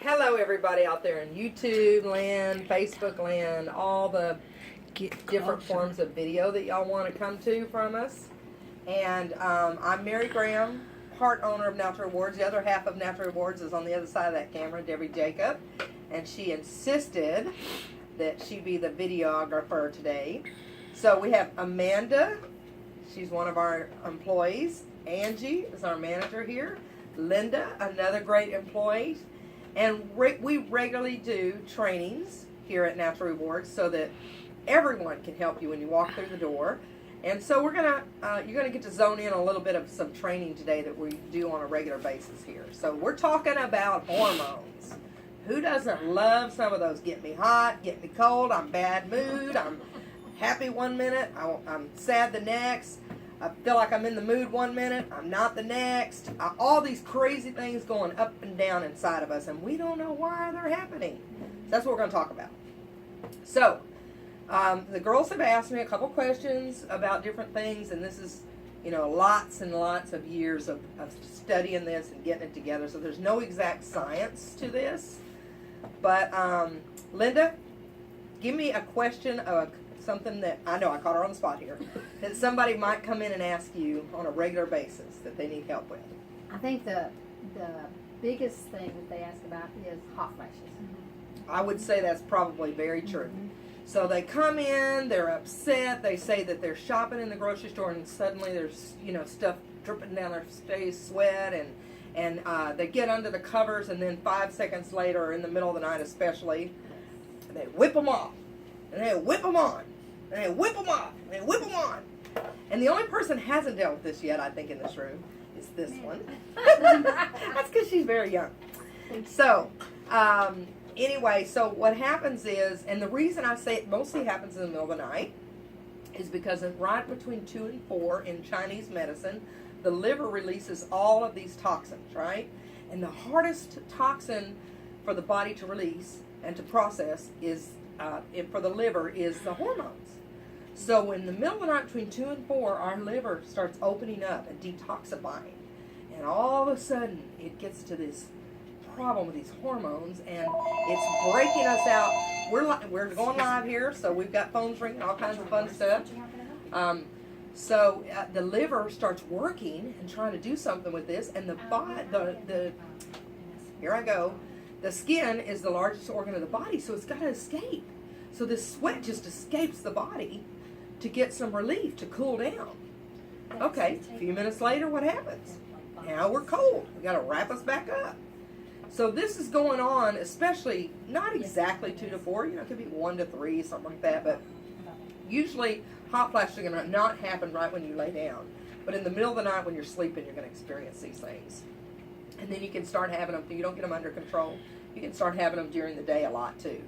Hello, everybody out there in YouTube land, Facebook land, all the different forms of video that y'all want to come to from us. And I'm Mary Graham, part owner of Natural Rewards. The other half of Natural Rewards is on the other side of that camera, Debbie Jacob. And she insisted that she be the videographer today. So we have Amanda, she's one of our employees. Angie is our manager here. Linda, another great employee. And we regularly do trainings here at Natural Rewards so that everyone can help you when you walk through the door. And so you're gonna get to zone in a little bit of some training today that we do on a regular basis here. So we're talking about hormones. Who doesn't love some of those? Get me hot, get me cold, I'm bad mood, I'm happy one minute, I'm sad the next. I feel like I'm in the mood one minute, I'm not the next. All these crazy things going up and down inside of us, and we don't know why they're happening. So that's what we're going to talk about. So, the girls have asked me a couple questions about different things, and this is, lots and lots of years of studying this and getting it together. So there's no exact science to this. But, Linda, give me a question of something that, I know I caught her on the spot here, that somebody might come in and ask you on a regular basis that they need help with. I think the biggest thing that they ask about is hot flashes. I would say that's probably very true. So they come in, they're upset, they say that they're shopping in the grocery store and suddenly there's, stuff dripping down their face, sweat, and they get under the covers, and then 5 seconds later, or in the middle of the night especially, they whip them off. And they whip them on. And they whip them off. And they whip them on. And the only person who hasn't dealt with this yet, I think, in this room, is this one. That's because she's very young. So, anyway, so what happens is, and the reason I say it mostly happens in the middle of the night, is because right between 2 and 4 in Chinese medicine, the liver releases all of these toxins, right? And the hardest toxin for the body to release and to process is for the liver is the hormones. So in the middle of the night between 2 and 4, our liver starts opening up and detoxifying. And all of a sudden, it gets to this problem with these hormones, and it's breaking us out. We're going live here, so we've got phones ringing, all kinds of fun stuff. So the liver starts working and trying to do something with this, and here I go. The skin is the largest organ of the body, so it's got to escape. So this sweat just escapes the body to get some relief, to cool down. Okay, a few minutes later, what happens? Now we're cold. We got to wrap us back up. So this is going on, especially not exactly 2 to 4. It could be 1 to 3, something like that. But usually, hot flashes are going to not happen right when you lay down. But in the middle of the night when you're sleeping, you're going to experience these things. And then you can start having them, if you don't get them under control, you can start having them during the day a lot too.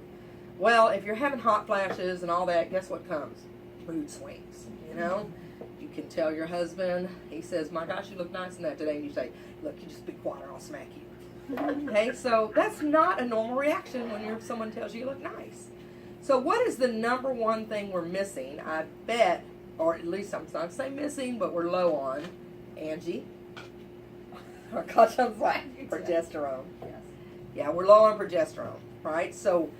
Well, if you're having hot flashes and all that, guess what comes? Mood swings, You can tell your husband, he says, my gosh, you look nice in that today. And you say, look, you just be quiet or I'll smack you. Okay, so that's not a normal reaction when someone tells you you look nice. So what is the number one thing we're missing? I bet, or at least I'm not saying missing, but we're low on. Angie? Our caution's like progesterone. Yes. Yeah, we're low on progesterone, right? So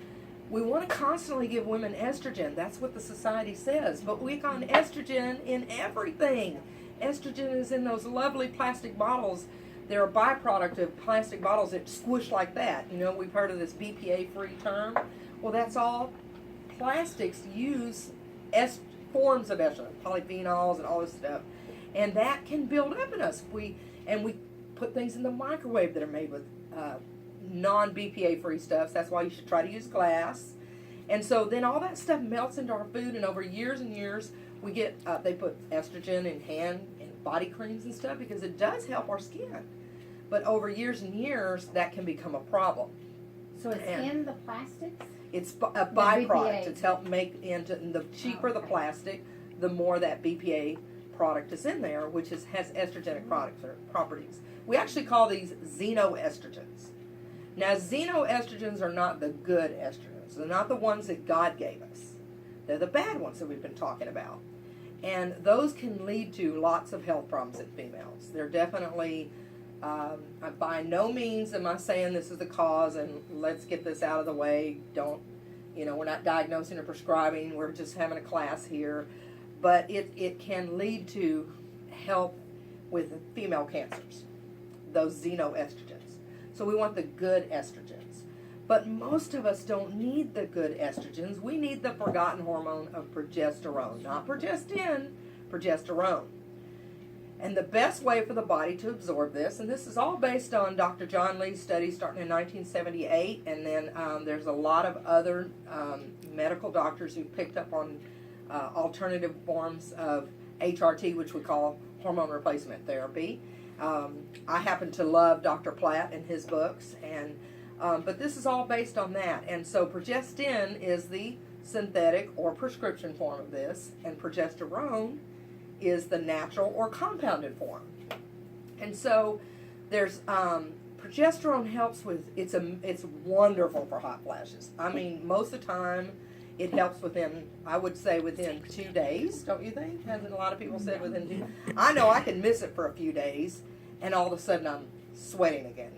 we want to constantly give women estrogen. That's what the society says. But we got estrogen in everything. Estrogen is in those lovely plastic bottles. They're a byproduct of plastic bottles that squish like that. We've heard of this BPA-free term. Well, that's all plastics use forms of estrogen, polyphenols and all this stuff. And that can build up in us. We put things in the microwave that are made with non-BPA free stuff. So that's why you should try to use glass. And so then all that stuff melts into our food, and over years and years we get they put estrogen in hand and body creams and stuff because it does help our skin. But over years and years that can become a problem. So it's in the plastics? It's a byproduct. BPA. It's helped make into the cheaper the plastic, the more that BPA product is in there, which has estrogenic properties. We actually call these xenoestrogens. Now, xenoestrogens are not the good estrogens. They're not the ones that God gave us. They're the bad ones that we've been talking about. And those can lead to lots of health problems in females. They're definitely By no means am I saying this is the cause and let's get this out of the way. Don't, we're not diagnosing or prescribing. We're just having a class here. But it can lead to help with female cancers, those xenoestrogens. So we want the good estrogens. But most of us don't need the good estrogens. We need the forgotten hormone of progesterone, not progestin, progesterone. And the best way for the body to absorb this, and this is all based on Dr. John Lee's study starting in 1978, and then there's a lot of other medical doctors who picked up on alternative forms of HRT, which we call hormone replacement therapy. I happen to love Dr. Platt and his books, and but this is all based on that. And so progestin is the synthetic or prescription form of this, and progesterone is the natural or compounded form. And so there's progesterone helps with it's wonderful for hot flashes. I mean, most of the time it helps within, I would say, within 2 days, don't you think? Hasn't a lot of people said within 2? I know I can miss it for a few days and all of a sudden I'm sweating again,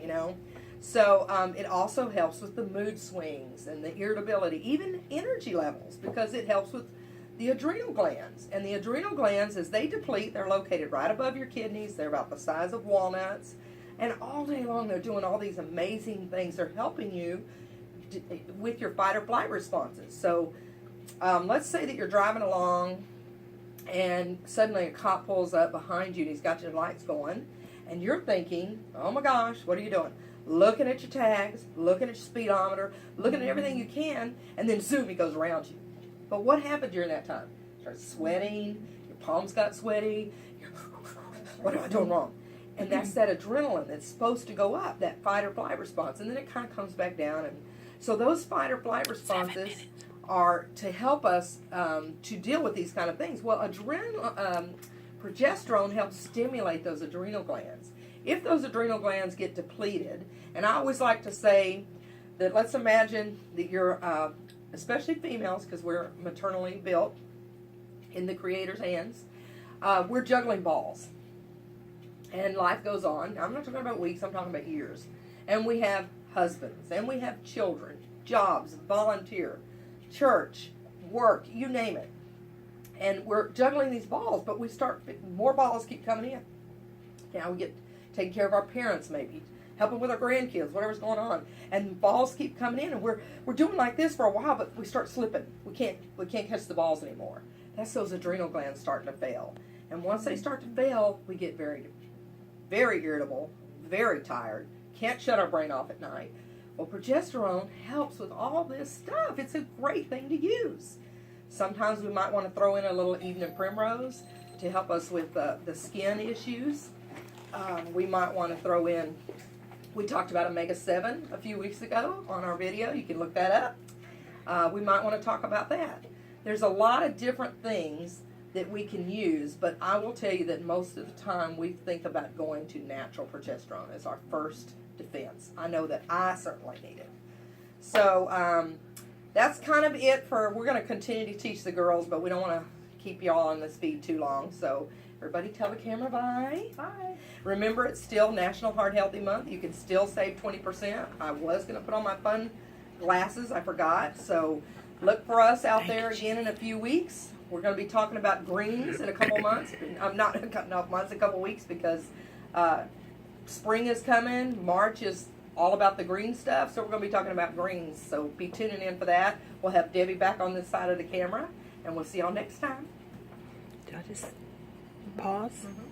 So it also helps with the mood swings and the irritability, even energy levels, because it helps with the adrenal glands. And the adrenal glands, as they deplete, they're located right above your kidneys. They're about the size of walnuts. And all day long, they're doing all these amazing things. They're helping you with your fight or flight responses. So let's say that you're driving along and suddenly a cop pulls up behind you and he's got your lights going. And you're thinking, oh my gosh, what are you doing? Looking at your tags, looking at your speedometer, looking at everything you can, and then zoom, he goes around you. But what happened during that time? You started sweating, your palms got sweaty, what am I doing wrong? And that's that adrenaline that's supposed to go up, that fight or flight response, and then it kind of comes back down. And so those fight or flight responses are to help us to deal with these kind of things. Well, progesterone helps stimulate those adrenal glands. If those adrenal glands get depleted, and I always like to say that let's imagine that you're especially females, because we're maternally built in the Creator's hands, we're juggling balls. And life goes on. I'm not talking about weeks, I'm talking about years. And we have husbands, and we have children, jobs, volunteer, church, work, you name it. And we're juggling these balls, but more balls keep coming in. Now we get taking care of our parents maybe, helping with our grandkids, whatever's going on, and balls keep coming in, and we're doing like this for a while, but we start slipping. We can't catch the balls anymore. That's those adrenal glands starting to fail, and once they start to fail, we get very, very irritable, very tired, can't shut our brain off at night. Well, progesterone helps with all this stuff. It's a great thing to use. Sometimes we might want to throw in a little evening primrose to help us with the skin issues. We might want to throw in, we talked about omega-7 a few weeks ago on our video. You can look that up. We might want to talk about that. There's a lot of different things that we can use, but I will tell you that most of the time we think about going to natural progesterone as our first defense. I know that I certainly need it. So that's kind of it we're going to continue to teach the girls, but we don't want to keep y'all on this feed too long. So everybody tell the camera bye. Bye. Remember, it's still National Heart Healthy Month. You can still save 20%. I was going to put on my fun glasses. I forgot. So look for us out there again in a few weeks. We're going to be talking about greens in a couple months. I'm not cutting off months, a couple weeks, because spring is coming. March is all about the green stuff. So we're going to be talking about greens. So be tuning in for that. We'll have Debbie back on this side of the camera. And we'll see y'all next time. Do I just pause? Mm-hmm.